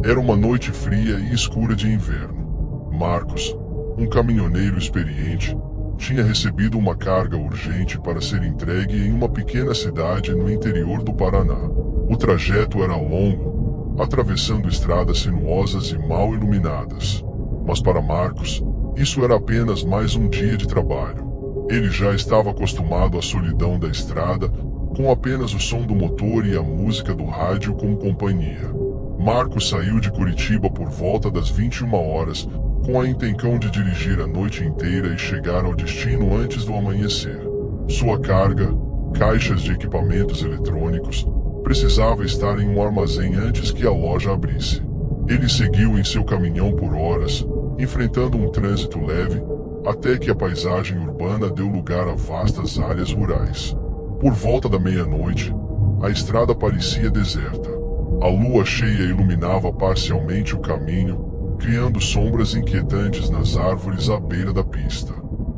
Era uma noite fria e escura de inverno. Marcos, um caminhoneiro experiente, tinha recebido uma carga urgente para ser entregue em uma pequena cidade no interior do Paraná. O trajeto era longo, atravessando estradas sinuosas e mal iluminadas. Mas para Marcos, isso era apenas mais um dia de trabalho. Ele já estava acostumado à solidão da estrada, com apenas o som do motor e a música do rádio como companhia. Marcos saiu de Curitiba por volta das 21 horas, com a intenção de dirigir a noite inteira e chegar ao destino antes do amanhecer. Sua carga, caixas de equipamentos eletrônicos, precisava estar em um armazém antes que a loja abrisse. Ele seguiu em seu caminhão por horas, enfrentando um trânsito leve, até que a paisagem urbana deu lugar a vastas áreas rurais. Por volta da meia-noite, a estrada parecia deserta. A lua cheia iluminava parcialmente o caminho, criando sombras inquietantes nas árvores à beira da pista.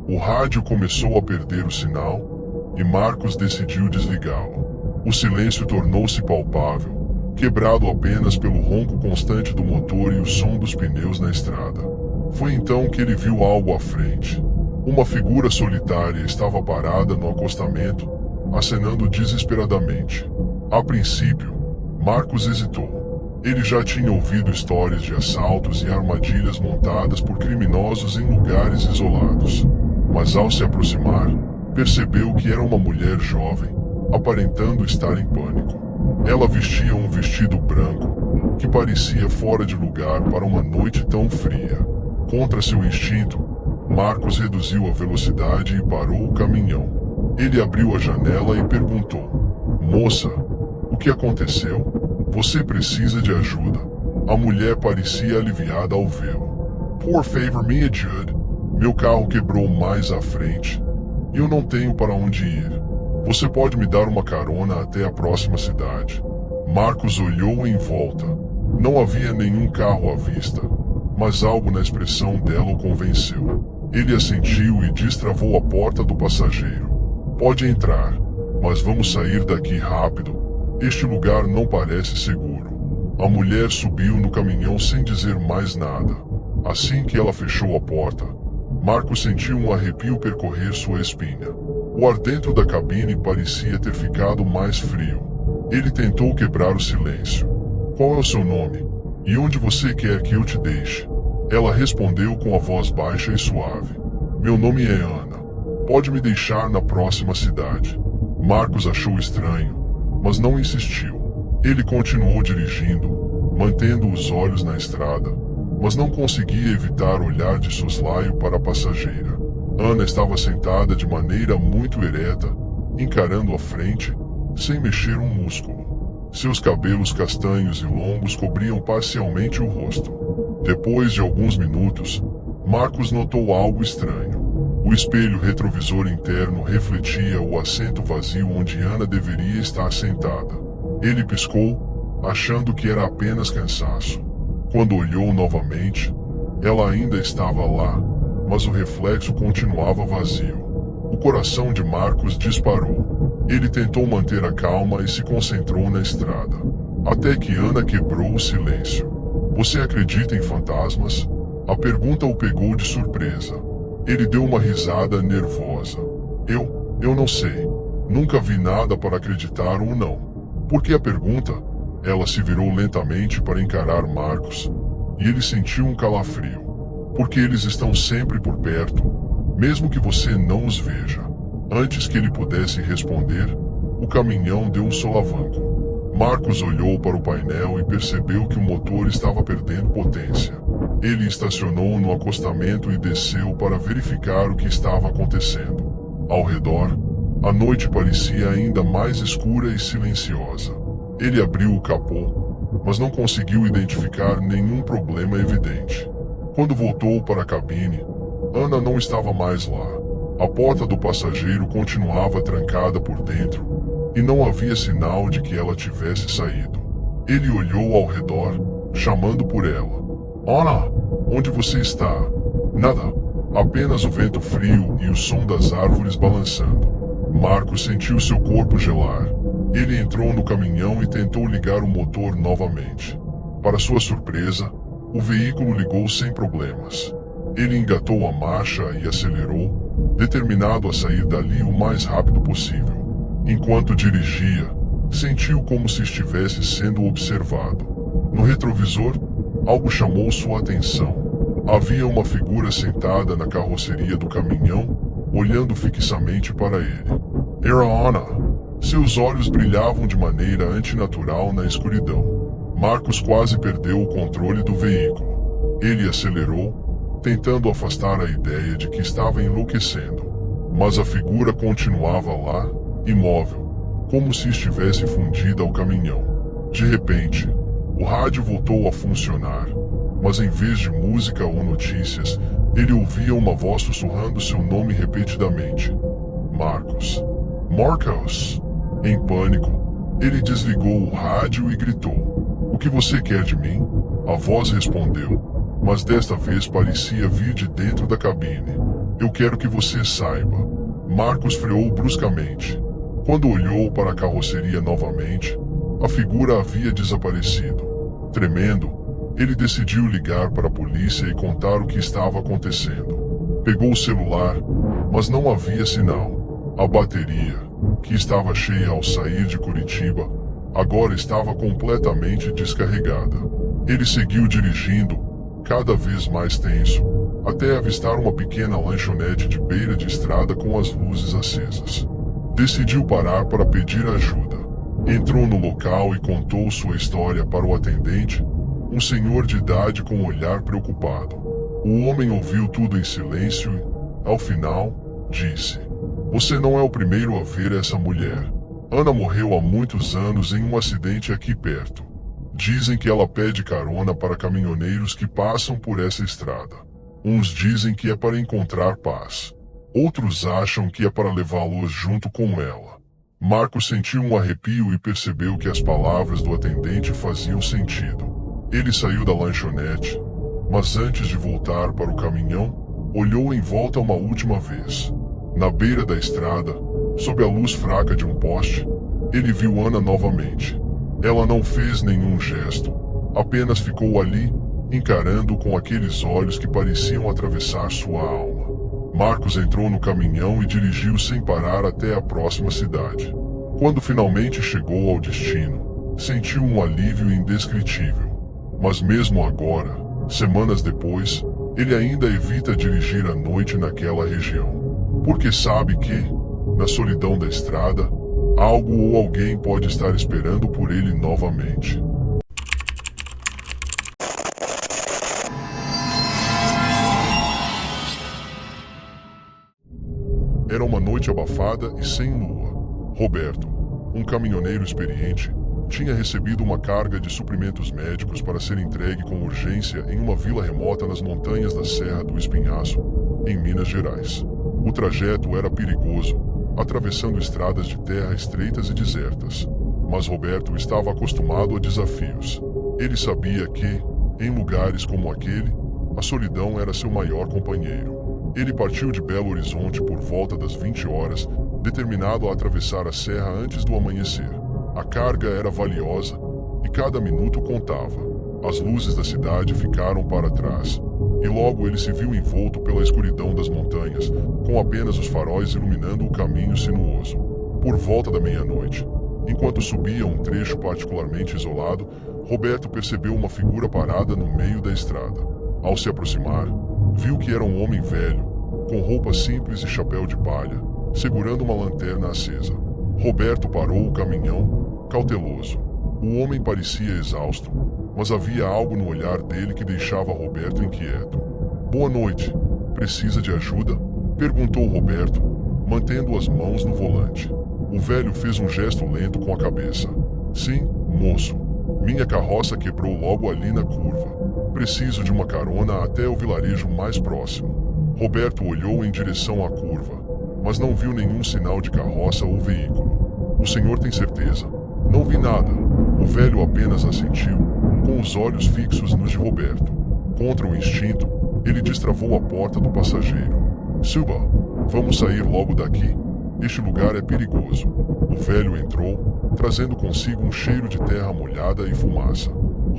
O rádio começou a perder o sinal, e Marcos decidiu desligá-lo. O silêncio tornou-se palpável, quebrado apenas pelo ronco constante do motor e o som dos pneus na estrada. Foi então que ele viu algo à frente. Uma figura solitária estava parada no acostamento, acenando desesperadamente. A princípio, Marcos hesitou. Ele já tinha ouvido histórias de assaltos e armadilhas montadas por criminosos em lugares isolados. Mas ao se aproximar, percebeu que era uma mulher jovem, aparentando estar em pânico. Ela vestia um vestido branco, que parecia fora de lugar para uma noite tão fria. Contra seu instinto, Marcos reduziu a velocidade e parou o caminhão. Ele abriu a janela e perguntou: "Moça, o que aconteceu? Você precisa de ajuda." A mulher parecia aliviada ao vê-lo. "Por favor, me ajude. Meu carro quebrou mais à frente. E eu não tenho para onde ir. Você pode me dar uma carona até a próxima cidade?" Marcos olhou em volta. Não havia nenhum carro à vista, mas algo na expressão dela o convenceu. Ele assentiu e destravou a porta do passageiro. "Pode entrar, mas vamos sair daqui rápido. Este lugar não parece seguro." A mulher subiu no caminhão sem dizer mais nada. Assim que ela fechou a porta, Marcos sentiu um arrepio percorrer sua espinha. O ar dentro da cabine parecia ter ficado mais frio. Ele tentou quebrar o silêncio. "Qual é o seu nome? E onde você quer que eu te deixe?" Ela respondeu com a voz baixa e suave. "Meu nome é Ana. Pode me deixar na próxima cidade." Marcos achou estranho, mas não insistiu. Ele continuou dirigindo, mantendo os olhos na estrada, mas não conseguia evitar olhar de soslaio para a passageira. Ana estava sentada de maneira muito ereta, encarando a frente, sem mexer um músculo. Seus cabelos castanhos e longos cobriam parcialmente o rosto. Depois de alguns minutos, Marcos notou algo estranho. O espelho retrovisor interno refletia o assento vazio onde Ana deveria estar sentada. Ele piscou, achando que era apenas cansaço. Quando olhou novamente, ela ainda estava lá, mas o reflexo continuava vazio. O coração de Marcos disparou. Ele tentou manter a calma e se concentrou na estrada. Até que Ana quebrou o silêncio. "Você acredita em fantasmas?" A pergunta o pegou de surpresa. Ele deu uma risada nervosa. Eu não sei. Nunca vi nada para acreditar ou não." "Por que a pergunta?" Ela se virou lentamente para encarar Marcos, e ele sentiu um calafrio. "Porque eles estão sempre por perto, mesmo que você não os veja." Antes que ele pudesse responder, o caminhão deu um solavanco. Marcos olhou para o painel e percebeu que o motor estava perdendo potência. Ele estacionou no acostamento e desceu para verificar o que estava acontecendo. Ao redor, a noite parecia ainda mais escura e silenciosa. Ele abriu o capô, mas não conseguiu identificar nenhum problema evidente. Quando voltou para a cabine, Ana não estava mais lá. A porta do passageiro continuava trancada por dentro, e não havia sinal de que ela tivesse saído. Ele olhou ao redor, chamando por ela. "Ana, onde você está?" "Nada, apenas o vento frio e o som das árvores balançando." Marcos sentiu seu corpo gelar. Ele entrou no caminhão e tentou ligar o motor novamente. Para sua surpresa, o veículo ligou sem problemas. Ele engatou a marcha e acelerou, determinado a sair dali o mais rápido possível. Enquanto dirigia, sentiu como se estivesse sendo observado. No retrovisor, algo chamou sua atenção. Havia uma figura sentada na carroceria do caminhão, olhando fixamente para ele. Era Ana. Seus olhos brilhavam de maneira antinatural na escuridão. Marcos quase perdeu o controle do veículo. Ele acelerou, tentando afastar a ideia de que estava enlouquecendo. Mas a figura continuava lá, imóvel, como se estivesse fundida ao caminhão. De repente, o rádio voltou a funcionar, mas em vez de música ou notícias, ele ouvia uma voz sussurrando seu nome repetidamente. Marcos. Marcos! Em pânico, ele desligou o rádio e gritou. O que você quer de mim? A voz respondeu, mas desta vez parecia vir de dentro da cabine. Eu quero que você saiba. Marcos freou bruscamente. Quando olhou para a carroceria novamente, a figura havia desaparecido. Tremendo, ele decidiu ligar para a polícia e contar o que estava acontecendo. Pegou o celular, mas não havia sinal. A bateria, que estava cheia ao sair de Curitiba, agora estava completamente descarregada. Ele seguiu dirigindo, cada vez mais tenso, até avistar uma pequena lanchonete de beira de estrada com as luzes acesas. Decidiu parar para pedir ajuda. Entrou no local e contou sua história para o atendente, um senhor de idade com um olhar preocupado. O homem ouviu tudo em silêncio e, ao final, disse: Você não é o primeiro a ver essa mulher. Ana morreu há muitos anos em um acidente aqui perto. Dizem que ela pede carona para caminhoneiros que passam por essa estrada. Uns dizem que é para encontrar paz. Outros acham que é para levá-los junto com ela. Marcos sentiu um arrepio e percebeu que as palavras do atendente faziam sentido. Ele saiu da lanchonete, mas antes de voltar para o caminhão, olhou em volta uma última vez. Na beira da estrada, sob a luz fraca de um poste, ele viu Ana novamente. Ela não fez nenhum gesto, apenas ficou ali, encarando com aqueles olhos que pareciam atravessar sua alma. Marcos entrou no caminhão e dirigiu sem parar até a próxima cidade. Quando finalmente chegou ao destino, sentiu um alívio indescritível. Mas mesmo agora, semanas depois, ele ainda evita dirigir à noite naquela região. Porque sabe que, na solidão da estrada, algo ou alguém pode estar esperando por ele novamente. Era uma noite abafada e sem lua. Roberto, um caminhoneiro experiente, tinha recebido uma carga de suprimentos médicos para ser entregue com urgência em uma vila remota nas montanhas da Serra do Espinhaço, em Minas Gerais. O trajeto era perigoso, atravessando estradas de terra estreitas e desertas. Mas Roberto estava acostumado a desafios. Ele sabia que, em lugares como aquele, a solidão era seu maior companheiro. Ele partiu de Belo Horizonte por volta das 20 horas, determinado a atravessar a serra antes do amanhecer. A carga era valiosa e cada minuto contava. As luzes da cidade ficaram para trás, e logo ele se viu envolto pela escuridão das montanhas, com apenas os faróis iluminando o caminho sinuoso. Por volta da meia-noite, enquanto subia um trecho particularmente isolado, Roberto percebeu uma figura parada no meio da estrada. Ao se aproximar, viu que era um homem velho, com roupa simples e chapéu de palha, segurando uma lanterna acesa. Roberto parou o caminhão, cauteloso. O homem parecia exausto, mas havia algo no olhar dele que deixava Roberto inquieto. Boa noite. Precisa de ajuda? Perguntou Roberto, mantendo as mãos no volante. O velho fez um gesto lento com a cabeça. Sim, moço. Minha carroça quebrou logo ali na curva. Preciso de uma carona até o vilarejo mais próximo. Roberto olhou em direção à curva, mas não viu nenhum sinal de carroça ou veículo. O senhor tem certeza? Não vi nada. O velho apenas assentiu, com os olhos fixos nos de Roberto. Contra o instinto, ele destravou a porta do passageiro. Suba, vamos sair logo daqui. Este lugar é perigoso. O velho entrou, trazendo consigo um cheiro de terra molhada e fumaça.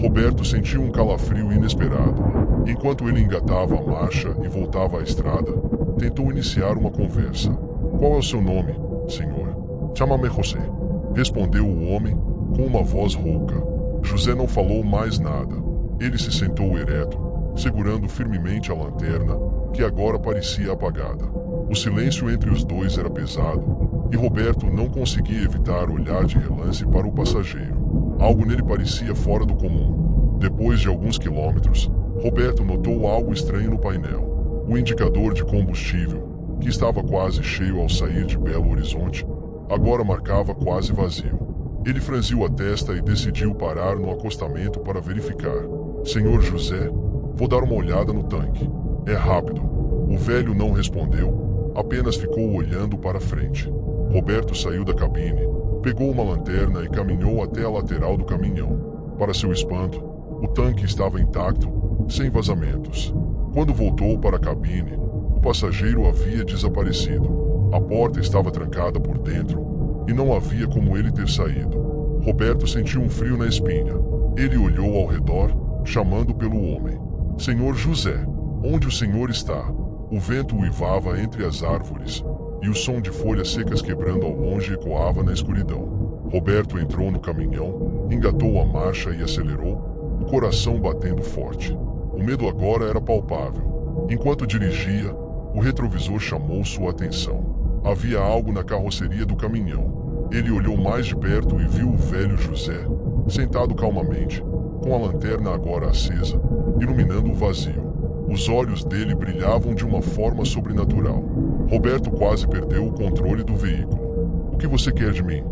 Roberto sentiu um calafrio inesperado. Enquanto ele engatava a marcha e voltava à estrada, tentou iniciar uma conversa. Qual é o seu nome, senhor? Chama-me José, respondeu o homem com uma voz rouca. José não falou mais nada. Ele se sentou ereto, segurando firmemente a lanterna, que agora parecia apagada. O silêncio entre os dois era pesado, e Roberto não conseguia evitar olhar de relance para o passageiro. Algo nele parecia fora do comum. Depois de alguns quilômetros, Roberto notou algo estranho no painel. O indicador de combustível, que estava quase cheio ao sair de Belo Horizonte, agora marcava quase vazio. Ele franziu a testa e decidiu parar no acostamento para verificar. Senhor José, vou dar uma olhada no tanque. É rápido. O velho não respondeu, apenas ficou olhando para frente. Roberto saiu da cabine, pegou uma lanterna e caminhou até a lateral do caminhão. Para seu espanto, o tanque estava intacto, sem vazamentos. Quando voltou para a cabine, o passageiro havia desaparecido. A porta estava trancada por dentro e não havia como ele ter saído. Roberto sentiu um frio na espinha. Ele olhou ao redor, chamando pelo homem. Senhor José, onde o senhor está? O vento uivava entre as árvores, e o som de folhas secas quebrando ao longe ecoava na escuridão. Roberto entrou no caminhão, engatou a marcha e acelerou, o coração batendo forte. O medo agora era palpável. Enquanto dirigia, o retrovisor chamou sua atenção. Havia algo na carroceria do caminhão. Ele olhou mais de perto e viu o velho José, sentado calmamente, com a lanterna agora acesa, iluminando o vazio. Os olhos dele brilhavam de uma forma sobrenatural. Roberto quase perdeu o controle do veículo. O que você quer de mim?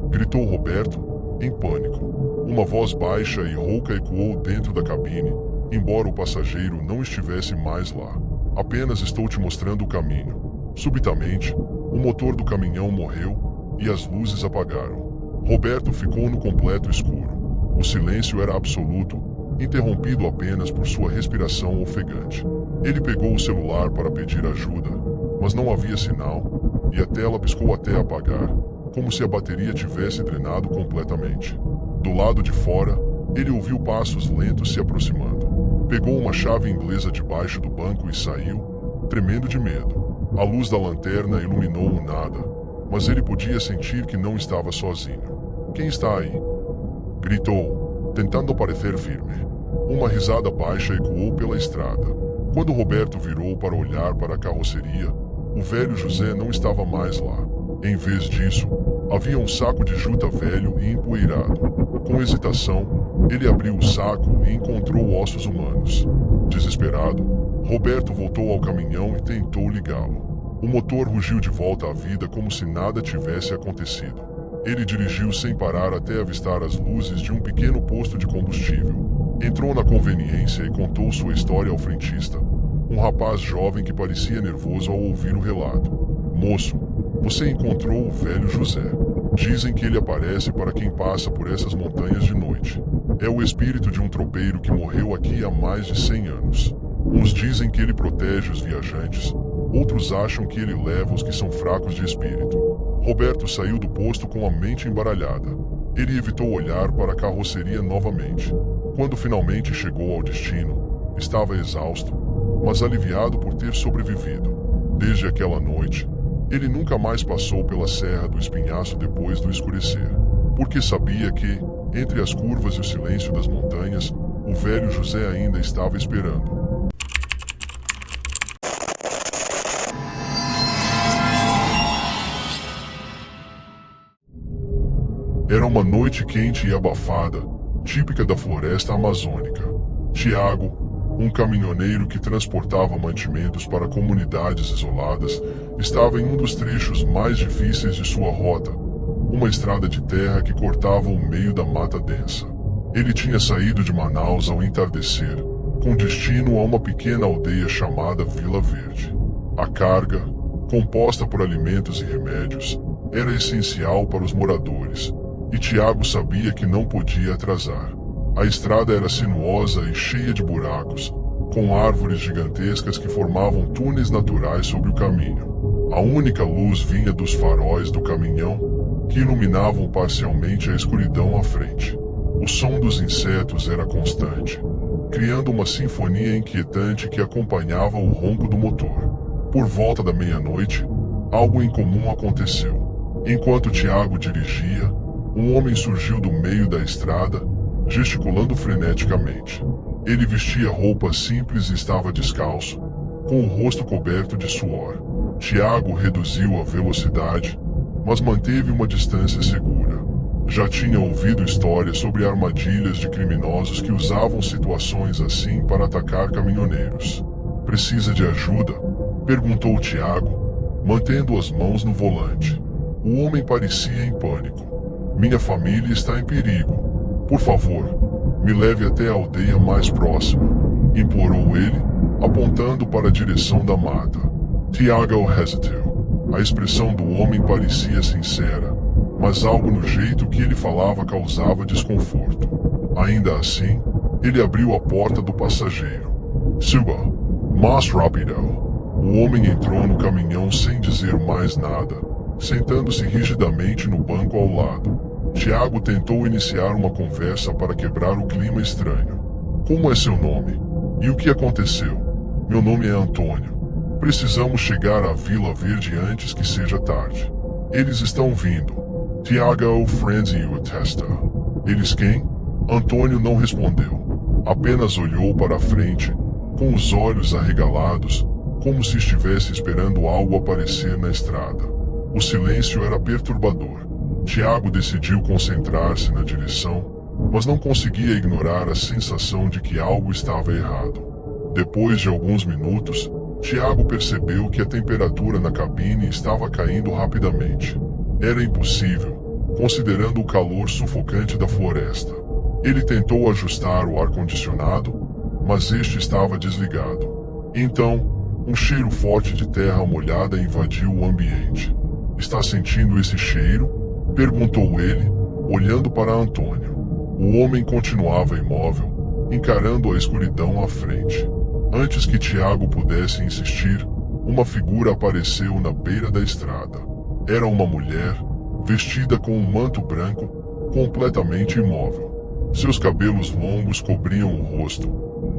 Gritou Roberto, em pânico. Uma voz baixa e rouca ecoou dentro da cabine, embora o passageiro não estivesse mais lá. Apenas estou te mostrando o caminho. Subitamente, o motor do caminhão morreu e as luzes apagaram. Roberto ficou no completo escuro. O silêncio era absoluto, interrompido apenas por sua respiração ofegante. Ele pegou o celular para pedir ajuda, mas não havia sinal, e a tela piscou até apagar, como se a bateria tivesse drenado completamente. Do lado de fora, ele ouviu passos lentos se aproximando. Pegou uma chave inglesa debaixo do banco e saiu, tremendo de medo. A luz da lanterna iluminou o nada, mas ele podia sentir que não estava sozinho. Quem está aí? Gritou, tentando parecer firme. Uma risada baixa ecoou pela estrada. Quando Roberto virou para olhar para a carroceria, o velho José não estava mais lá. Em vez disso, havia um saco de juta velho e empoeirado. Com hesitação, ele abriu o saco e encontrou ossos humanos. Desesperado, Roberto voltou ao caminhão e tentou ligá-lo. O motor rugiu de volta à vida como se nada tivesse acontecido. Ele dirigiu sem parar até avistar as luzes de um pequeno posto de combustível. Entrou na conveniência e contou sua história ao frentista, um rapaz jovem que parecia nervoso ao ouvir o relato. Moço, você encontrou o velho José. Dizem que ele aparece para quem passa por essas montanhas de noite. É o espírito de um tropeiro que morreu aqui há mais de 100 anos. Uns dizem que ele protege os viajantes, outros acham que ele leva os que são fracos de espírito. Roberto saiu do posto com a mente embaralhada. Ele evitou olhar para a carroceria novamente. Quando finalmente chegou ao destino, estava exausto, mas aliviado por ter sobrevivido. Desde aquela noite, ele nunca mais passou pela Serra do Espinhaço depois do escurecer, porque sabia que, entre as curvas e o silêncio das montanhas, o velho José ainda estava esperando. Era uma noite quente e abafada, típica da floresta amazônica. Tiago, um caminhoneiro que transportava mantimentos para comunidades isoladas, estava em um dos trechos mais difíceis de sua rota, uma estrada de terra que cortava o meio da mata densa. Ele tinha saído de Manaus ao entardecer, com destino a uma pequena aldeia chamada Vila Verde. A carga, composta por alimentos e remédios, era essencial para os moradores, e Tiago sabia que não podia atrasar. A estrada era sinuosa e cheia de buracos, com árvores gigantescas que formavam túneis naturais sobre o caminho. A única luz vinha dos faróis do caminhão, que iluminavam parcialmente a escuridão à frente. O som dos insetos era constante, criando uma sinfonia inquietante que acompanhava o ronco do motor. Por volta da meia-noite, algo incomum aconteceu. Enquanto Tiago dirigia, um homem surgiu do meio da estrada, gesticulando freneticamente. Ele vestia roupas simples e estava descalço, com o rosto coberto de suor. Tiago reduziu a velocidade, mas manteve uma distância segura. Já tinha ouvido histórias sobre armadilhas de criminosos que usavam situações assim para atacar caminhoneiros. Precisa de ajuda? Perguntou Tiago, mantendo as mãos no volante. O homem parecia em pânico. Minha família está em perigo. Por favor, me leve até a aldeia mais próxima, implorou ele, apontando para a direção da mata. Tiago hesitou. A expressão do homem parecia sincera, mas algo no jeito que ele falava causava desconforto. Ainda assim, ele abriu a porta do passageiro. Suba, mais rápido. O homem entrou no caminhão sem dizer mais nada, sentando-se rigidamente no banco ao lado. Tiago tentou iniciar uma conversa para quebrar o clima estranho. Como é seu nome? E o que aconteceu? Meu nome é Antônio. Precisamos chegar à Vila Verde antes que seja tarde. Eles estão vindo. Tiago Franzi o atesta. Eles quem? Antônio não respondeu. Apenas olhou para a frente, com os olhos arregalados, como se estivesse esperando algo aparecer na estrada. O silêncio era perturbador. Tiago decidiu concentrar-se na direção, mas não conseguia ignorar a sensação de que algo estava errado. Depois de alguns minutos, Tiago percebeu que a temperatura na cabine estava caindo rapidamente. Era impossível, considerando o calor sufocante da floresta. Ele tentou ajustar o ar-condicionado, mas este estava desligado. Então, um cheiro forte de terra molhada invadiu o ambiente. Está sentindo esse cheiro? Perguntou ele, olhando para Antônio. O homem continuava imóvel, encarando a escuridão à frente. Antes que Tiago pudesse insistir, uma figura apareceu na beira da estrada. Era uma mulher, vestida com um manto branco, completamente imóvel. Seus cabelos longos cobriam o rosto,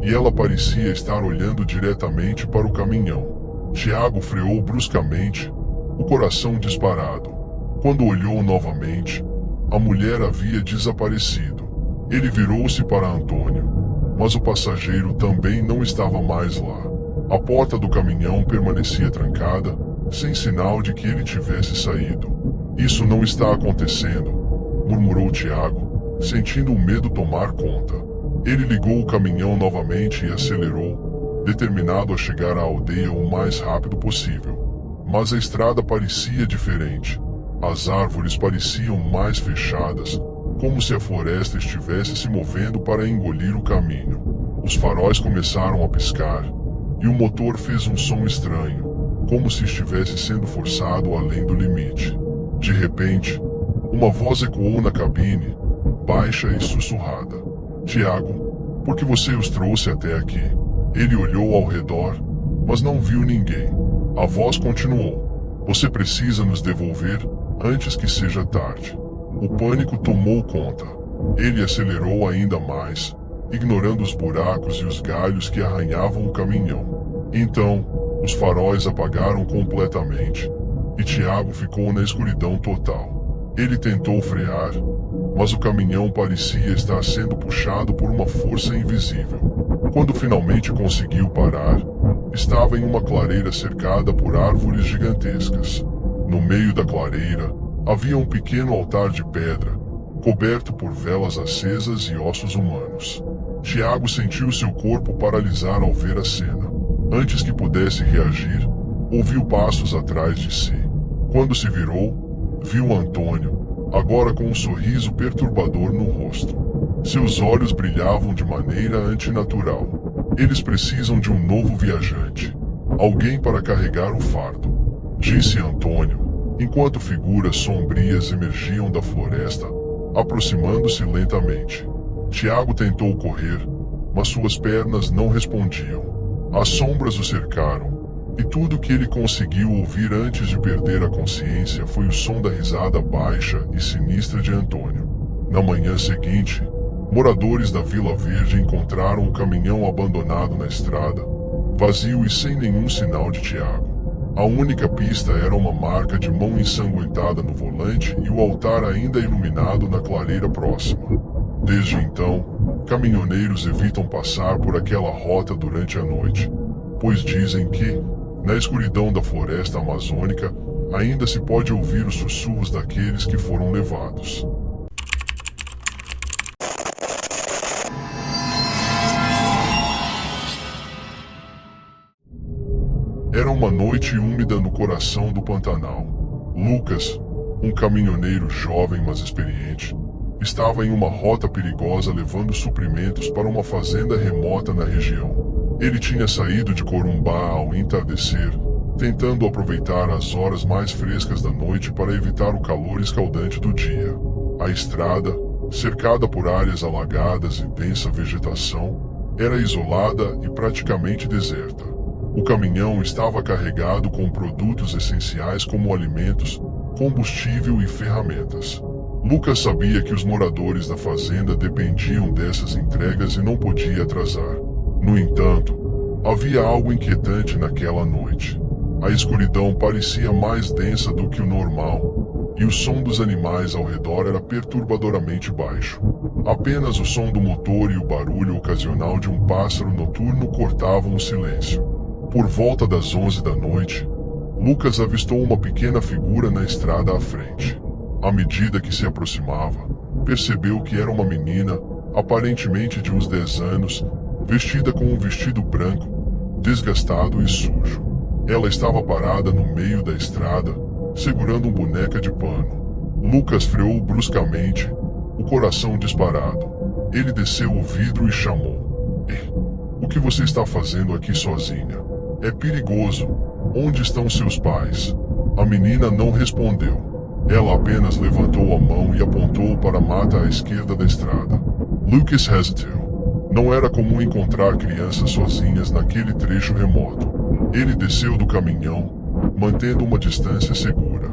e ela parecia estar olhando diretamente para o caminhão. Tiago freou bruscamente, o coração disparado. Quando olhou novamente, a mulher havia desaparecido. Ele virou-se para Antônio, mas o passageiro também não estava mais lá. A porta do caminhão permanecia trancada, sem sinal de que ele tivesse saído. Isso não está acontecendo, murmurou Tiago, sentindo o medo tomar conta. Ele ligou o caminhão novamente e acelerou, determinado a chegar à aldeia o mais rápido possível. Mas a estrada parecia diferente. As árvores pareciam mais fechadas, como se a floresta estivesse se movendo para engolir o caminho. Os faróis começaram a piscar, e o motor fez um som estranho, como se estivesse sendo forçado além do limite. De repente, uma voz ecoou na cabine, baixa e sussurrada. Tiago, por que você os trouxe até aqui? Ele olhou ao redor, mas não viu ninguém. A voz continuou. Você precisa nos devolver antes que seja tarde. O pânico tomou conta. Ele acelerou ainda mais, ignorando os buracos e os galhos que arranhavam o caminhão. Então, os faróis apagaram completamente, e Tiago ficou na escuridão total. Ele tentou frear, mas o caminhão parecia estar sendo puxado por uma força invisível. Quando finalmente conseguiu parar, estava em uma clareira cercada por árvores gigantescas. No meio da clareira, havia um pequeno altar de pedra, coberto por velas acesas e ossos humanos. Tiago sentiu seu corpo paralisar ao ver a cena. Antes que pudesse reagir, ouviu passos atrás de si. Quando se virou, viu Antônio, agora com um sorriso perturbador no rosto. Seus olhos brilhavam de maneira antinatural. Eles precisam de um novo viajante. Alguém para carregar o fardo, disse Antônio, enquanto figuras sombrias emergiam da floresta, aproximando-se lentamente. Tiago tentou correr, mas suas pernas não respondiam. As sombras o cercaram, e tudo que ele conseguiu ouvir antes de perder a consciência foi o som da risada baixa e sinistra de Antônio. Na manhã seguinte, Moradores da Vila Verde encontraram o caminhão abandonado na estrada, vazio e sem nenhum sinal de Tiago. A única pista era uma marca de mão ensanguentada no volante e o altar ainda iluminado na clareira próxima. Desde então, caminhoneiros evitam passar por aquela rota durante a noite, pois dizem que, na escuridão da floresta amazônica, ainda se pode ouvir os sussurros daqueles que foram levados. Era uma noite úmida no coração do Pantanal. Lucas, um caminhoneiro jovem mas experiente, estava em uma rota perigosa levando suprimentos para uma fazenda remota na região. Ele tinha saído de Corumbá ao entardecer, tentando aproveitar as horas mais frescas da noite para evitar o calor escaldante do dia. A estrada, cercada por áreas alagadas e densa vegetação, era isolada e praticamente deserta. O caminhão estava carregado com produtos essenciais como alimentos, combustível e ferramentas. Lucas sabia que os moradores da fazenda dependiam dessas entregas e não podia atrasar. No entanto, havia algo inquietante naquela noite. A escuridão parecia mais densa do que o normal, e o som dos animais ao redor era perturbadoramente baixo. Apenas o som do motor e o barulho ocasional de um pássaro noturno cortavam o silêncio. Por volta das 11 da noite, Lucas avistou uma pequena figura na estrada à frente. À medida que se aproximava, percebeu que era uma menina, aparentemente de uns 10 anos, vestida com um vestido branco, desgastado e sujo. Ela estava parada no meio da estrada, segurando uma boneca de pano. Lucas freou bruscamente, o coração disparado. Ele desceu o vidro e chamou. O que você está fazendo aqui sozinha? É perigoso. Onde estão seus pais? A menina não respondeu. Ela apenas levantou a mão e apontou para a mata à esquerda da estrada. Lucas hesitou. Não era comum encontrar crianças sozinhas naquele trecho remoto. Ele desceu do caminhão, mantendo uma distância segura.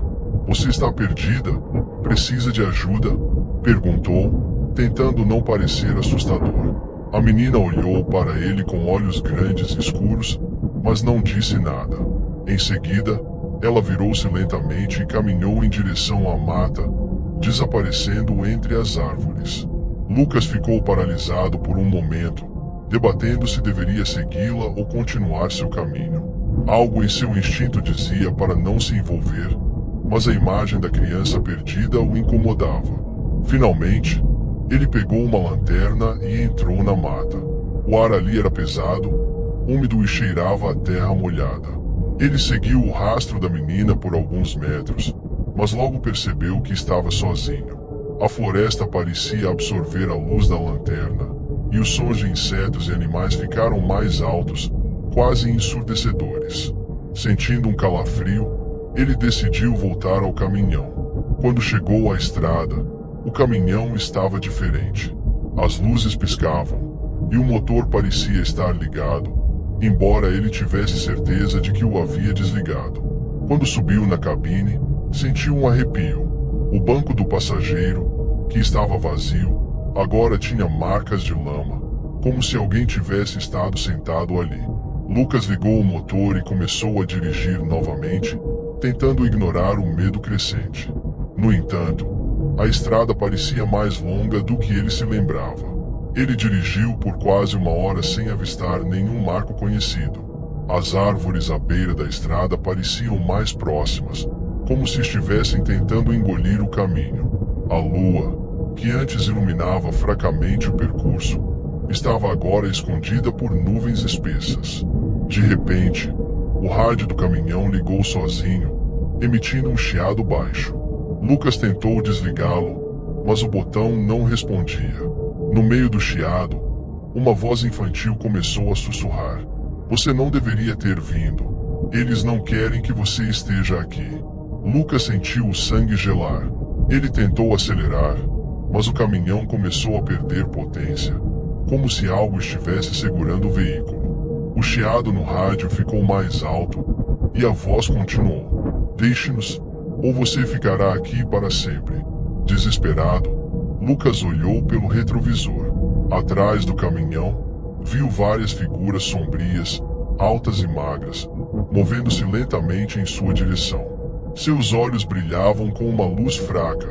Você está perdida? Precisa de ajuda? Perguntou, tentando não parecer assustador. A menina olhou para ele com olhos grandes e escuros, mas não disse nada. Em seguida, ela virou-se lentamente e caminhou em direção à mata, desaparecendo entre as árvores. Lucas ficou paralisado por um momento, debatendo se deveria segui-la ou continuar seu caminho. Algo em seu instinto dizia para não se envolver, mas a imagem da criança perdida o incomodava. Finalmente, ele pegou uma lanterna e entrou na mata. O ar ali era pesado, úmido e cheirava a terra molhada. Ele seguiu o rastro da menina por alguns metros, mas logo percebeu que estava sozinho. A floresta parecia absorver a luz da lanterna, e os sons de insetos e animais ficaram mais altos, quase ensurdecedores. Sentindo um calafrio, ele decidiu voltar ao caminhão. Quando chegou à estrada, o caminhão estava diferente. As luzes piscavam, e o motor parecia estar ligado, embora ele tivesse certeza de que o havia desligado. Quando subiu na cabine, sentiu um arrepio. O banco do passageiro, que estava vazio, agora tinha marcas de lama, como se alguém tivesse estado sentado ali. Lucas ligou o motor e começou a dirigir novamente, tentando ignorar o medo crescente. No entanto, a estrada parecia mais longa do que ele se lembrava. Ele dirigiu por quase uma hora sem avistar nenhum marco conhecido. As árvores à beira da estrada pareciam mais próximas, como se estivessem tentando engolir o caminho. A lua, que antes iluminava fracamente o percurso, estava agora escondida por nuvens espessas. De repente, o rádio do caminhão ligou sozinho, emitindo um chiado baixo. Lucas tentou desligá-lo, mas o botão não respondia. No meio do chiado, uma voz infantil começou a sussurrar. Você não deveria ter vindo. Eles não querem que você esteja aqui. Lucas sentiu o sangue gelar. Ele tentou acelerar, mas o caminhão começou a perder potência, como se algo estivesse segurando o veículo. O chiado no rádio ficou mais alto, e a voz continuou. Deixe-nos, ou você ficará aqui para sempre. Desesperado, Lucas olhou pelo retrovisor. Atrás do caminhão, viu várias figuras sombrias, altas e magras, movendo-se lentamente em sua direção. Seus olhos brilhavam com uma luz fraca,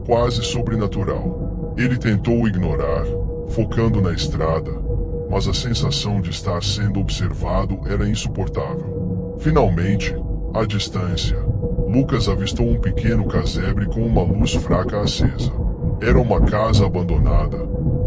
quase sobrenatural. Ele tentou ignorar, focando na estrada, mas a sensação de estar sendo observado era insuportável. Finalmente, à distância, Lucas avistou um pequeno casebre com uma luz fraca acesa. Era uma casa abandonada,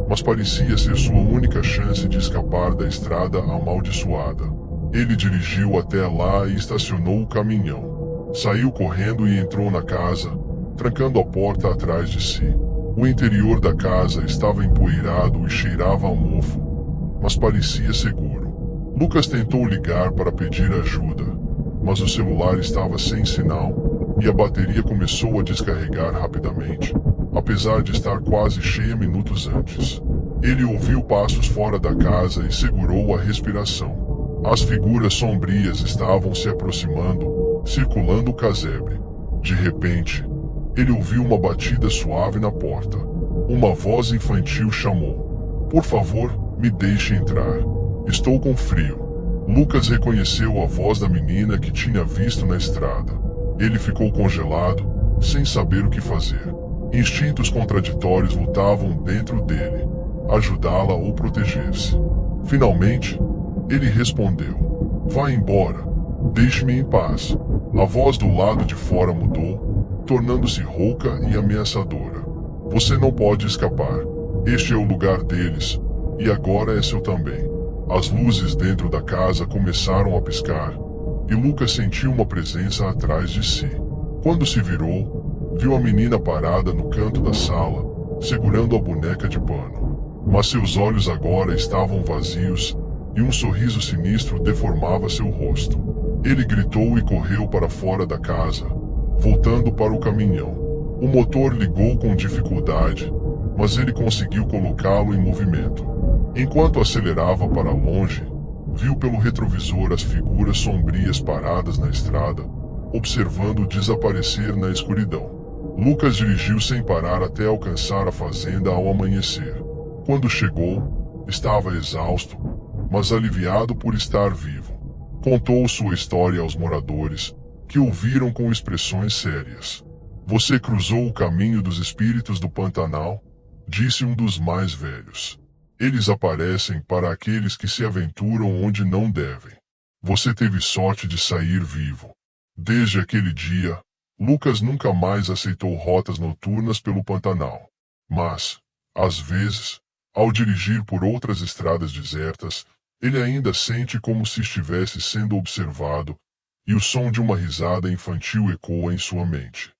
mas parecia ser sua única chance de escapar da estrada amaldiçoada. Ele dirigiu até lá e estacionou o caminhão. Saiu correndo e entrou na casa, trancando a porta atrás de si. O interior da casa estava empoeirado e cheirava a mofo, mas parecia seguro. Lucas tentou ligar para pedir ajuda, mas o celular estava sem sinal e a bateria começou a descarregar rapidamente, apesar de estar quase cheia minutos antes. Ele ouviu passos fora da casa e segurou a respiração. As figuras sombrias estavam se aproximando, circulando o casebre. De repente, ele ouviu uma batida suave na porta. Uma voz infantil chamou: "Por favor, me deixe entrar. Estou com frio." Lucas reconheceu a voz da menina que tinha visto na estrada. Ele ficou congelado, sem saber o que fazer. Instintos contraditórios lutavam dentro dele, ajudá-la ou proteger-se. Finalmente, ele respondeu: "Vá embora. Deixe-me em paz." A voz do lado de fora mudou, tornando-se rouca e ameaçadora. "Você não pode escapar. Este é o lugar deles, e agora é seu também." As luzes dentro da casa começaram a piscar, e Lucas sentiu uma presença atrás de si. Quando se virou, viu a menina parada no canto da sala, segurando a boneca de pano. Mas seus olhos agora estavam vazios, e um sorriso sinistro deformava seu rosto. Ele gritou e correu para fora da casa, voltando para o caminhão. O motor ligou com dificuldade, mas ele conseguiu colocá-lo em movimento. Enquanto acelerava para longe, viu pelo retrovisor as figuras sombrias paradas na estrada, observando desaparecer na escuridão. Lucas dirigiu sem parar até alcançar a fazenda ao amanhecer. Quando chegou, estava exausto, mas aliviado por estar vivo. Contou sua história aos moradores, que ouviram com expressões sérias. "Você cruzou o caminho dos espíritos do Pantanal?" disse um dos mais velhos. "Eles aparecem para aqueles que se aventuram onde não devem. Você teve sorte de sair vivo." Desde aquele dia, Lucas nunca mais aceitou rotas noturnas pelo Pantanal. Mas, às vezes, ao dirigir por outras estradas desertas, ele ainda sente como se estivesse sendo observado, e o som de uma risada infantil ecoa em sua mente.